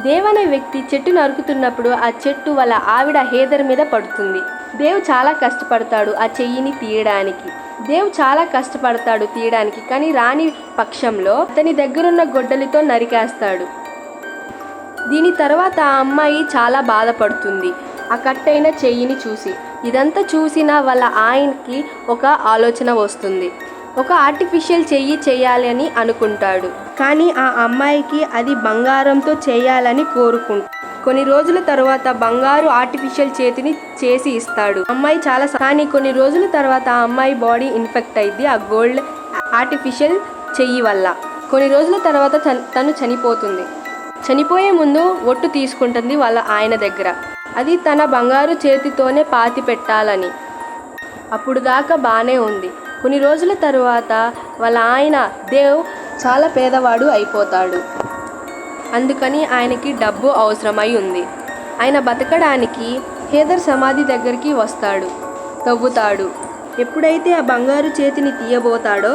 దేవ్ అనే వ్యక్తి చెట్టు నరుకుతున్నప్పుడు ఆ చెట్టు వాళ్ళ ఆవిడ హేదర్ మీద పడుతుంది. దేవ్ చాలా కష్టపడతాడు ఆ చెయ్యిని తీయడానికి. కానీ రాని పక్షంలో అతని దగ్గరున్న గొడ్డలితో నరికేస్తాడు. దీని తర్వాత ఆ అమ్మాయి చాలా బాధపడుతుంది ఆ కట్టైన చెయ్యిని చూసి. ఇదంతా చూసిన వాళ్ళ ఆయనకి ఒక ఆలోచన వస్తుంది. ఒక ఆర్టిఫిషియల్ చెయ్యి చేయాలి అని అనుకుంటాడు. కానీ ఆ అమ్మాయికి అది బంగారంతో చేయాలని కోరుకుంటాడు. కొన్ని రోజుల తర్వాత బంగారు ఆర్టిఫిషియల్ చేతిని చేసి ఇస్తాడు. అమ్మాయి కానీ కొన్ని రోజుల తర్వాత ఆ అమ్మాయి బాడీ ఇన్ఫెక్ట్ అయింది ఆ గోల్డ్ ఆర్టిఫిషియల్ చెయ్యి వల్ల. కొన్ని రోజుల తర్వాత తను చనిపోతుంది. చనిపోయే ముందు ఒట్టు తీసుకుంటుంది వాళ్ళ ఆయన దగ్గర. అది తన బంగారు చేతితోనే పాతి పెట్టాలని. అప్పుడు దాకా బాగానే ఉంది. కొన్ని రోజుల తర్వాత వాళ్ళ ఆయన దేవ్ చాలా పేదవాడు అయిపోతాడు. అందుకని ఆయనకి డబ్బు అవసరమై ఉంది. ఆయన బతకడానికి హేదర్ సమాధి దగ్గరికి వస్తాడు, తవ్వుతాడు. ఎప్పుడైతే ఆ బంగారు చేతిని తీయబోతాడో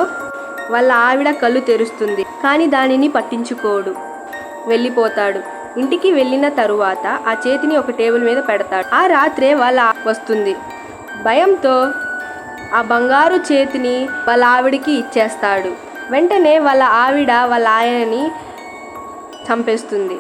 వాళ్ళ ఆవిడ కళ్ళు తెరుస్తుంది. కానీ దానిని పట్టించుకోడు, వెళ్ళిపోతాడు. ఇంటికి వెళ్ళిన తరువాత ఆ చేతిని ఒక టేబుల్ మీద పెడతాడు. ఆ రాత్రే వాళ్ళ వస్తుంది. భయంతో ఆ బంగారు చేతిని వాళ్ళ ఆవిడికి ఇచ్చేస్తాడు. వెంటనే వాళ్ళ ఆవిడ వాళ్ళ ఆయనని చంపేస్తుంది.